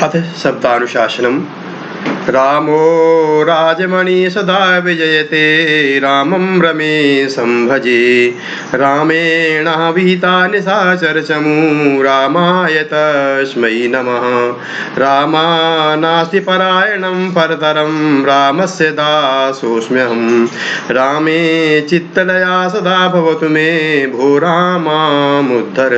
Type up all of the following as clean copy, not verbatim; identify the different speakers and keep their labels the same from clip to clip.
Speaker 1: अथ शब्दानुशासनम्। रामो राजमणि सदा विजयते, रामं रमेशं भजे। रामेणाभिहिता निशाचर चमू, रामाय तस्मै नमः। रामानास्ति परायणं परतरं, रामस्य दासोऽस्म्यहं। रामे चित्तलया सदा भवतु मे, भो रामामुद्धर।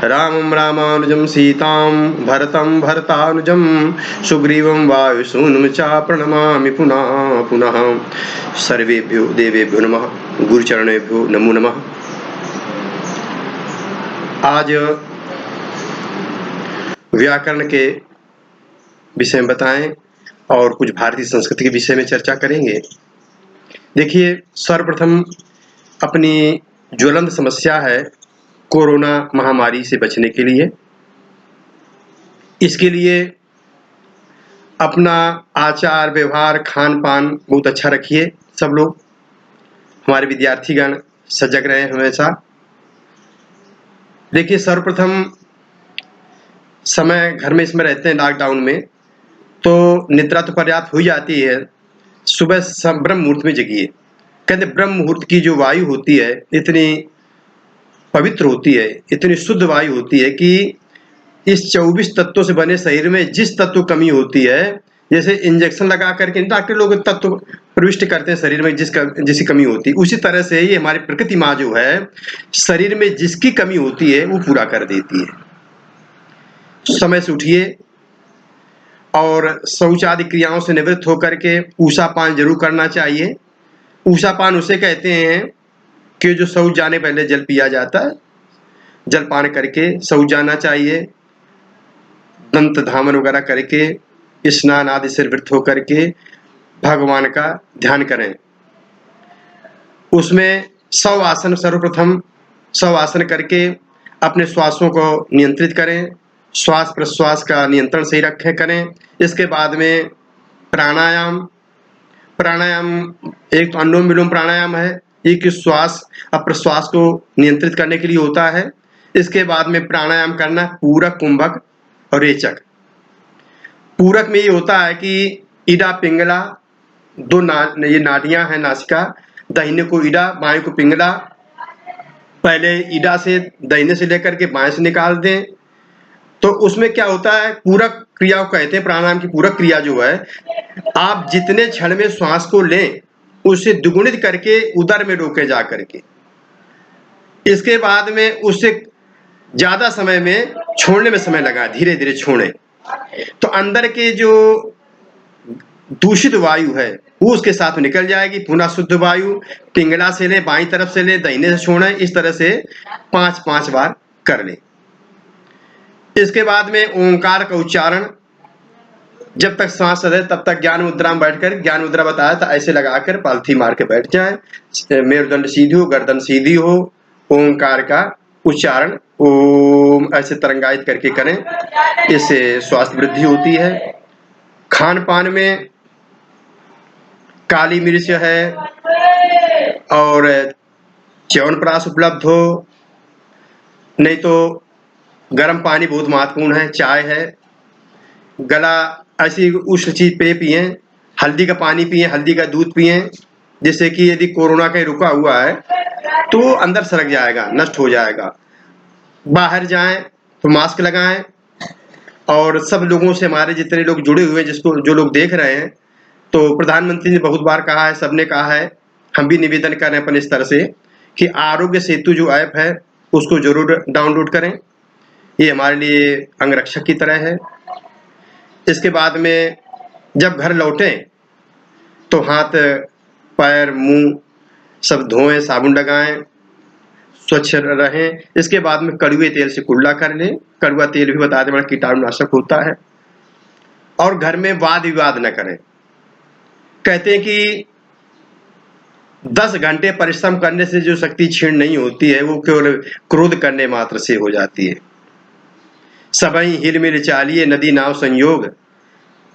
Speaker 1: रामं रामानुजं सीतां, भरतं भरतानुजं, सुग्रीवं वायुसूनुं च प्रणमामि पुनः पुनः। सर्वेभ्यो देवेभ्यो नमः, गुरुचरणेभ्यो नमो नमः। आज व्याकरण के विषय में बताएं और कुछ भारतीय संस्कृति के विषय में चर्चा करेंगे। देखिए, सर्वप्रथम अपनी ज्वलंत समस्या है कोरोना महामारी से बचने के लिए। इसके लिए अपना आचार व्यवहार खान पान बहुत अच्छा रखिए। सब लोग, हमारे विद्यार्थीगण सजग रहे हमेशा। देखिए, सर्वप्रथम समय घर में इसमें रहते हैं लॉकडाउन में, तो निद्रा तो पर्याप्त हो जाती है। सुबह ब्रह्म मुहूर्त में जगिए। कहते ब्रह्म मुहूर्त की जो वायु होती है इतनी पवित्र होती है, इतनी शुद्ध वायु होती है कि इस 24 तत्वों से बने शरीर में जिस तत्व कमी होती है, जैसे इंजेक्शन लगा करके डॉक्टर लोग तत्व प्रविष्ट करते हैं शरीर में जिसकी कमी होती है, उसी तरह से ये हमारी प्रकृति माँ जो है शरीर में जिसकी कमी होती है वो पूरा कर देती है। समय से उठिए और शौच आदि क्रियाओं से निवृत्त होकर के ऊषा पान जरूर करना चाहिए। ऊषा पान उसे कहते हैं कि जो शौच जाने पहले जल पिया जाता है, जल पान करके शौच जाना चाहिए। दंत धामन वगैरह करके स्नान आदि से निवृत्त होकर के भगवान का ध्यान करें। उसमें 100 आसन, सर्वप्रथम 100 आसन करके अपने श्वासों को नियंत्रित करें। श्वास प्रश्वास का नियंत्रण सही रखें करें। इसके बाद में प्राणायाम एक तो अनुलोम विलोम प्राणायाम है, एक श्वास और प्रश्वास को नियंत्रित करने के लिए होता है। इसके बाद में प्राणायाम करना पूरक, कुंभक और रेचक। पूरक में ये होता है कि इडा पिंगला ये नाड़ियां हैं नासिका, दाहिने को इडा बाएं को पिंगला। पहले इडा से दाहिने से लेकर के बाएं से निकाल दें। तो उसमें क्या होता है, पूरक क्रिया को कहते हैं। प्राणायाम की पूरक क्रिया जो है, आप जितने क्षण में श्वास को लें उससे दुगुणित करके उदर में रोके जा करके, इसके बाद में उससे ज्यादा समय में छोड़ने में समय लगा, धीरे धीरे छोड़ें। तो अंदर के जो दूषित वायु है वो उसके साथ निकल जाएगी। पुनः शुद्ध वायु पिंगला से लें, बाईं तरफ से लें, दाहिने से छोड़ें। इस तरह से 5-5 बार कर लें। इसके बाद में ओंकार का उच्चारण, जब तक सांस रहे तब तक ज्ञान मुद्रा में बैठकर, ज्ञान मुद्रा बताया था ऐसे लगाकर पालथी मार के बैठ जाए। मेरुदंड सीधी हो, गर्दन सीधी हो। ओंकार का उच्चारण ओम ऐसे तरंगायित करके करें, इससे स्वास्थ्य वृद्धि होती है। खान पान में काली मिर्च है और च्यवनप्राश उपलब्ध हो, नहीं तो गर्म पानी बहुत महत्वपूर्ण है, चाय है। गला ऐसी उष्ण चीज पे पिए, हल्दी का पानी पिए, हल्दी का दूध पिए, जिससे कि यदि कोरोना कहीं रुका हुआ है तो अंदर सरक जाएगा, नष्ट हो जाएगा। बाहर जाएं तो मास्क लगाएं और सब लोगों से, हमारे जितने लोग जुड़े हुए हैं, जो लोग देख रहे हैं, तो प्रधानमंत्री ने बहुत बार कहा है, सबने कहा है, हम भी निवेदन कर रहे हैं अपने स्तर से कि आरोग्य सेतु जो ऐप है उसको जरूर डाउनलोड करें। ये हमारे लिए अंगरक्षक की तरह है। इसके बाद में जब घर लौटें तो हाथ पैर मुंह सब धोएं, साबुन लगाएं, स्वच्छ रहें। इसके बाद में कड़ुए तेल से कुल्ला कर लें। कड़ुआ तेल भी बता दें बड़ा कीटाणुनाशक होता है। और घर में वाद विवाद न करें। कहते हैं कि 10 घंटे परिश्रम करने से जो शक्ति क्षीण नहीं होती है वो केवल क्रोध करने मात्र से हो जाती है। सबई हिल मिल चालिए नदी नाव संयोग,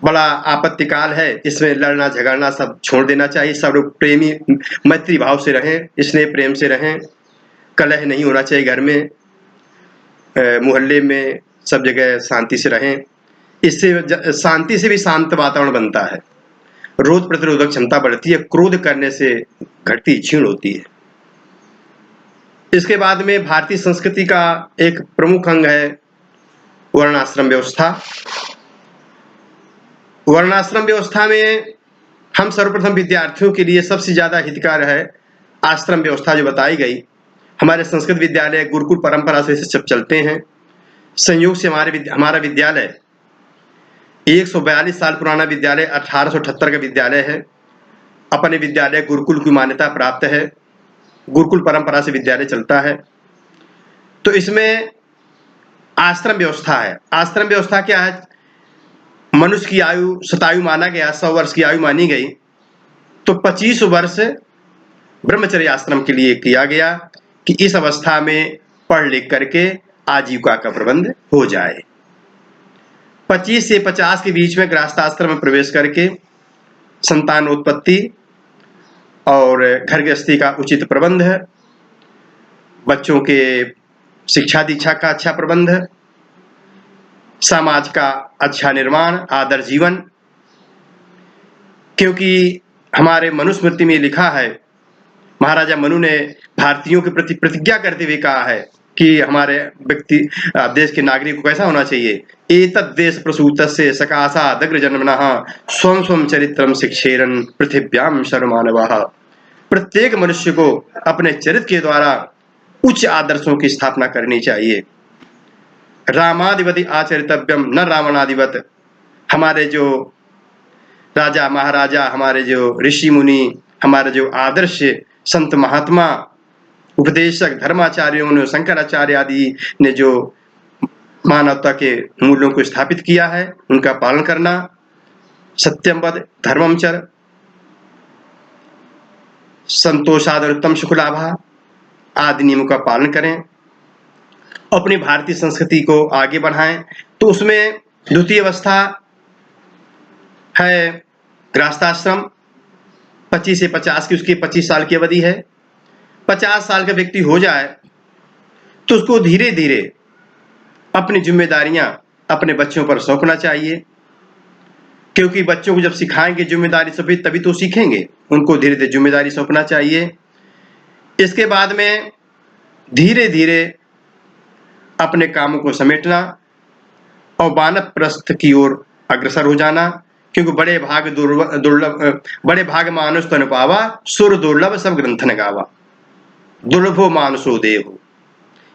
Speaker 1: बड़ा आपत्तिकाल है, इसमें लड़ना झगड़ना सब छोड़ देना चाहिए। सब लोग प्रेमी मैत्री भाव से रहें, स्नेह प्रेम से रहें। कलह नहीं होना चाहिए घर में, मोहल्ले में, सब जगह शांति से रहें। इससे शांति से भी शांत वातावरण बनता है, रोग प्रतिरोधक क्षमता बढ़ती है, क्रोध करने से घटती क्षीण होती है। इसके बाद में भारतीय संस्कृति का एक प्रमुख अंग है वर्णाश्रम व्यवस्था। वर्णाश्रम व्यवस्था में हम सर्वप्रथम विद्यार्थियों के लिए सबसे ज्यादा हितकार है आश्रम व्यवस्था जो बताई गई। हमारे संस्कृत विद्यालय गुरुकुल परंपरा से सब चलते हैं। संयोग से हमारा विद्यालय 142 साल पुराना विद्यालय 1878 का विद्यालय है। अपने विद्यालय गुरुकुल की मान्यता प्राप्त है, गुरुकुल परंपरा से विद्यालय चलता है। तो इसमें आश्रम व्यवस्था है। आश्रम व्यवस्था क्या है? मनुष्य की आयु शतायु माना गया, 100 वर्ष की आयु मानी गई, तो 25 वर्ष ब्रह्मचर्य आश्रम के लिए किया गया कि इस अवस्था में पढ़ लिख करके आजीविका का प्रबंध हो जाए। 25 से 50 के बीच में गृहस्थाश्रम में प्रवेश करके संतानोत्पत्ति और घर गृहस्थी का उचित प्रबंध है, बच्चों के शिक्षा दीक्षा का अच्छा प्रबंध है, समाज का अच्छा निर्माण, आदर्श जीवन। क्योंकि हमारे मनुस्मृति में लिखा है, महाराजा मनु ने भारतीयों के प्रति प्रतिज्ञा करते हुए कहा है कि हमारे व्यक्ति देश के नागरिक को कैसा होना चाहिए। एतद् देश प्रसूतस्य सकाशादग्र जन्मनः स्वं स्वं चरित्रम शिक्षेरन् पृथिव्याम शर्मानवः। प्रत्येक मनुष्य को अपने चरित्र के द्वारा उच्च आदर्शों की स्थापना करनी चाहिए। रामादिवत आचरितव्यम न रावणादिवत। हमारे जो राजा महाराजा, हमारे जो ऋषि मुनि, हमारे जो आदर्श संत महात्मा उपदेशक धर्माचार्यों ने, शंकराचार्य आदि ने जो मानवता के मूल्यों को स्थापित किया है, उनका पालन करना, सत्यम वद धर्मम चर संतोषाद उत्तम सुख लाभा आदि नियमों का पालन करें, अपनी भारतीय संस्कृति को आगे बढ़ाएं। तो उसमें द्वितीय अवस्था है गृहस्थाश्रम। 25 से 50 की उसकी 25 साल की अवधि है। 50 साल का व्यक्ति हो जाए तो उसको धीरे धीरे अपनी जिम्मेदारियां अपने बच्चों पर सौंपना चाहिए, क्योंकि बच्चों को जब सिखाएंगे जिम्मेदारी सभी तभी तो सीखेंगे। उनको धीरे धीरे जिम्मेदारी सौंपना चाहिए। इसके बाद में धीरे धीरे अपने कामों को समेटना और वानप्रस्थ की ओर अग्रसर हो जाना, क्योंकि बड़े भाग मानुष तन पावा, सुर दुर्लभ सब ग्रंथन गावा। दुर्लभो मानुषो देहो,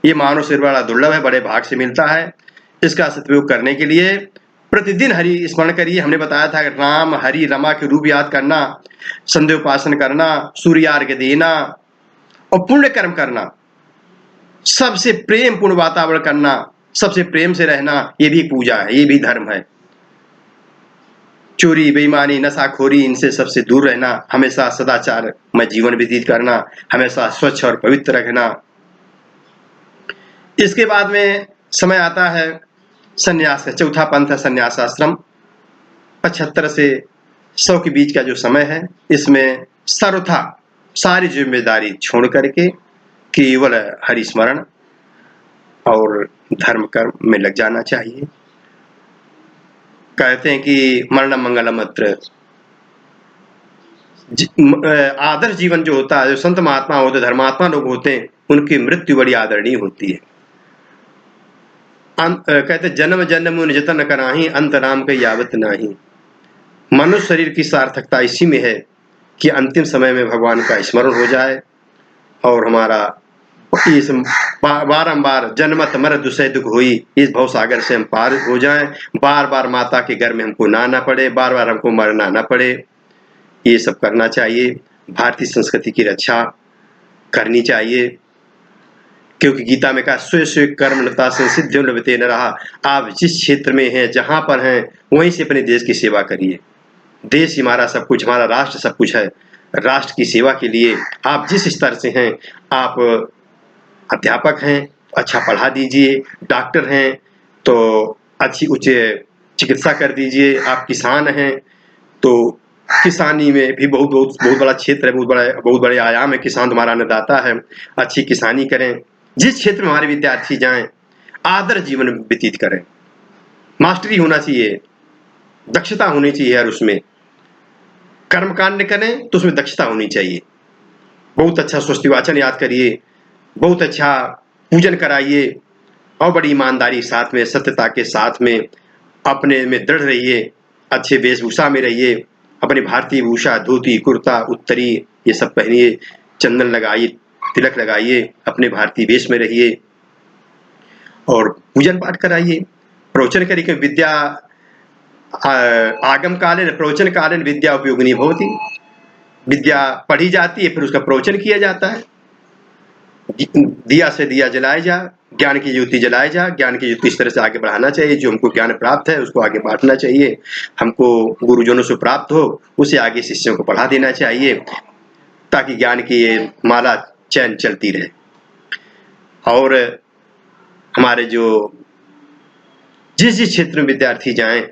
Speaker 1: ये मानव से बड़ा दुर्लभ है, बड़े भाग से मिलता है। इसका सदुपयोग करने के लिए प्रतिदिन हरि स्मरण करिए। हमने बताया था कि राम हरि रमा के रूप याद करना, संध्या उपासन करना, सूर्यार्घ्य देना और पुण्य कर्म करना, सबसे प्रेम पूर्ण वातावरण करना, सबसे प्रेम से रहना, ये भी पूजा है, ये भी धर्म है। चोरी बेईमानी नशाखोरी इनसे सबसे दूर रहना, हमेशा सदाचार में जीवन व्यतीत करना, हमेशा स्वच्छ और पवित्र रखना। इसके बाद में समय आता है संन्यास का। चौथा पंथ है संन्यास आश्रम। 75 से 100 के बीच का जो समय है, इसमें सर्वथा सारी जिम्मेदारी छोड़ करके केवल हरिस्मरण और धर्म कर्म में लग जाना चाहिए। कहते हैं कि मरणम मंगलम अत्र। आदर्श जीवन जो होता है, जो संत महात्मा होते, धर्मात्मा लोग होते हैं, उनकी मृत्यु बड़ी आदरणीय होती है। कहते जन्म जन्म जतन कराही, अंत राम के यावत नाही। मनुष्य शरीर की सार्थकता इसी में है कि अंतिम समय में भगवान का स्मरण हो जाए और हमारा इस बारंबार जन्मत मर दुसह दुख हुई, इस भव सागर से हम पार हो जाएं, बार बार माता के घर में हमको ना पड़े, बार बार हमको मरना ना पड़े। ये सब करना चाहिए। भारतीय संस्कृति की रक्षा करनी चाहिए, क्योंकि गीता में कहा स्व स्व कर्म लता संसिद्धियों लभते न रहा। आप जिस क्षेत्र में हैं, जहां पर हैं, वहीं से अपने देश की सेवा करिए। देश हमारा सब कुछ, हमारा राष्ट्र सब कुछ है। राष्ट्र की सेवा के लिए आप जिस स्तर से हैं, आप अध्यापक हैं, अच्छा पढ़ा दीजिए, डॉक्टर हैं तो अच्छी उच्च चिकित्सा कर दीजिए, आप किसान हैं तो किसानी में भी बहुत बड़ा क्षेत्र है, बहुत बड़े आयाम है। किसान तुम्हारा अन्नदाता है, अच्छी किसानी करें। जिस क्षेत्र में हमारे विद्यार्थी जाएं, आदर्श जीवन व्यतीत करें। मास्टरी होना चाहिए, दक्षता होनी चाहिए हर उसमें। कर्म कांड करें तो उसमें दक्षता होनी चाहिए। बहुत अच्छा स्वस्ति वाचन याद करिए, बहुत अच्छा पूजन कराइए और बड़ी ईमानदारी साथ में, सत्यता के साथ में अपने में दृढ़ रहिए, अच्छे वेशभूषा में रहिए, अपनी भारतीय भूषा धोती कुर्ता उत्तरी ये सब पहनिए, चंदन लगाइए, तिलक लगाइए, अपने भारतीय वेश में रहिए और पूजन पाठ कराइए। प्रवचन करिए। विद्या आगम कालीन प्रवचन कालीन विद्या उपयोगिनी भवति। विद्या पढ़ी जाती है, फिर उसका प्रवचन किया जाता है। दिया से दिया जलाया जा, ज्ञान की ज्योति जलाया जा, ज्ञान की ज्योति इस तरह से आगे बढ़ाना चाहिए। जो हमको ज्ञान प्राप्त है उसको आगे बांटना चाहिए, हमको गुरुजनों से प्राप्त हो उसे आगे शिष्यों को पढ़ा देना चाहिए, ताकि ज्ञान की ये माला चैन चलती रहे। और हमारे जो जिस जिस क्षेत्र में विद्यार्थी जाएं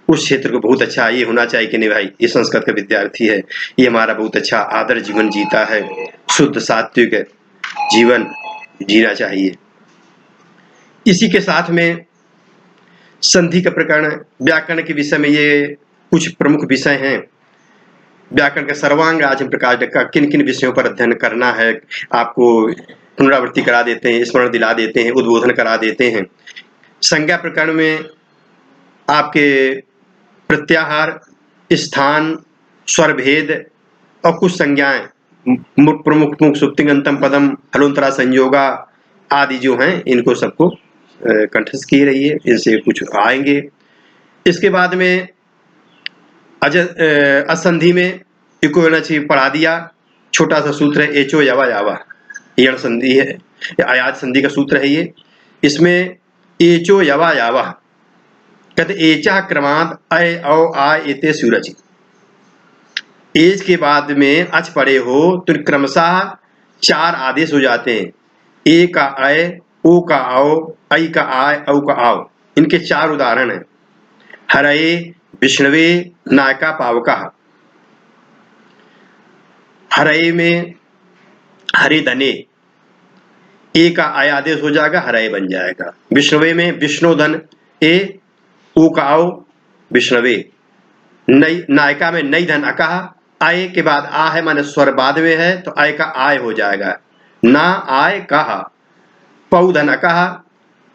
Speaker 1: उस क्षेत्र को बहुत अच्छा ये होना चाहिए कि नहीं भाई ये संस्कृत का विद्यार्थी है, ये हमारा बहुत अच्छा आदर्श जीवन जीता है, शुद्ध सात्विक जीवन जीना चाहिए। इसी के साथ में संधि का प्रकरण, व्याकरण के विषय में ये कुछ प्रमुख विषय हैं। व्याकरण का सर्वांग आज हम प्रकाश का किन किन विषयों पर अध्ययन करना है आपको पुनरावृत्ति करा देते हैं, स्मरण दिला देते हैं, उद्बोधन करा देते हैं। संज्ञा प्रकरण में आपके प्रत्याहार, स्थान, स्वर भेद और कुछ संज्ञाएं, प्रमुख मुख सुप्तिगंतम पदम, हलोंतरा संयोगा आदि जो हैं इनको सबको कंठस्थ किए रहिए, इनसे कुछ आएंगे। इसके बाद में असंधि में इक्विवेलेंसी पढ़ा दिया। छोटा सा सूत्र है एचो यावा यावा, यण संधि है, आयात संधि का सूत्र है ये। इसमें एचो यावा यावा कहते एचा क्रमांत अय औ आ एते सूरज। एज के बाद में अच पड़े हो तो क्रमशः 4 आदेश हो जाते हैं। ए का अय, ओ का आओ, ऐ का आय, औ का आओ। इनके 4 उदाहरण हैं। हरये, विष्णवे, नायका, पावका। हरये में हरे धने, ए का आय आदेश हो जाएगा, हरये बन जाएगा। विष्णवे में विष्णुधन ए, ओ का आओ, विष्णवे। नायका में नई धन अकहा, आय के बाद आ है माने स्वर बाद में है तो आय का आय हो जाएगा, ना आय कहा। पौ धन अकहा,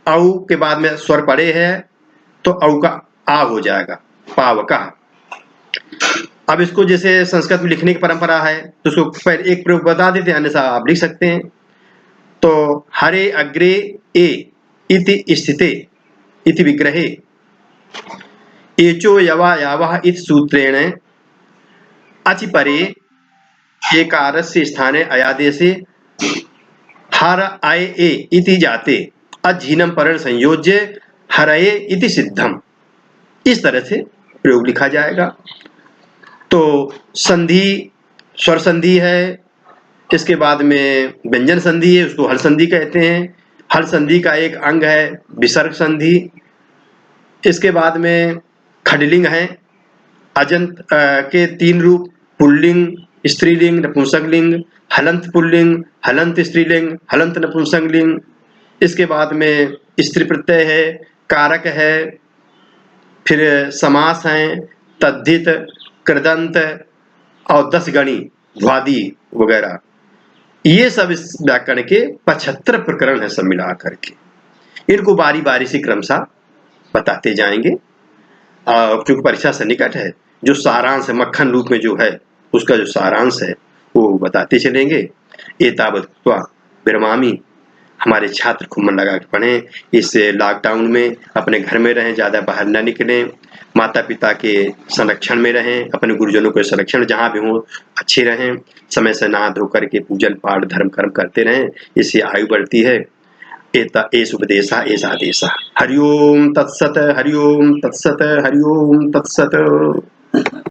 Speaker 1: औ के बाद में स्वर पड़े है तो औ का आ हो जाएगा, पावका। अब इसको जैसे संस्कृत में लिखने की परंपरा है तो उसको पहले एक प्रयोग बता देते हैं, अन्यथा आप लिख सकते हैं। तो हरे अग्रे ए इति स्थिते इति विग्रहे एचो यवा यावः इति सूत्रेण अचि परे एकारस्य स्थाने अयादेशे हर आय ए इति जाते अझीनम परण संयोज्य हरये इति सिद्धम। इस तरह से प्रयोग लिखा जाएगा। तो संधि स्वर संधि है, इसके बाद में व्यंजन संधि है, उसको हल संधि कहते हैं। हल संधि का एक अंग है विसर्ग संधि। इसके बाद में खडलिंग है, अजंत के 3 रूप, पुल्लिंग, स्त्रीलिंग, नपुंसकलिंग, हलंत पुल्लिंग, हलंत स्त्रीलिंग, हलंत नपुंसकलिंग। इसके बाद में स्त्री प्रत्यय है, कारक है, फिर समास है, तद्धित, कृदंत और 10 गणी, ध्वादि वगैरह। ये सब इस व्याकरण के 75 प्रकरण है सब मिला करके। इनको बारी बारी से क्रमशः बताते जाएंगे। क्योंकि परीक्षा से निकट है, जो सारांश है मक्खन रूप में जो है उसका जो सारांश है वो बताते चलेंगे। एतावत् विरमामि। हमारे छात्र खूब मन लगा के पढ़ें, इस लॉकडाउन में अपने घर में रहें, ज़्यादा बाहर न निकलें, माता पिता के संरक्षण में रहें, अपने गुरुजनों के संरक्षण जहाँ भी हों अच्छे रहें, समय से नहा धो करके पूजन पाठ धर्म कर्म करते रहें, इससे आयु बढ़ती है। एष उपदेशः एष आदेशः। हरि ओम तत्सत, हरि ओम तत्सत, हरि ओम तत्सत।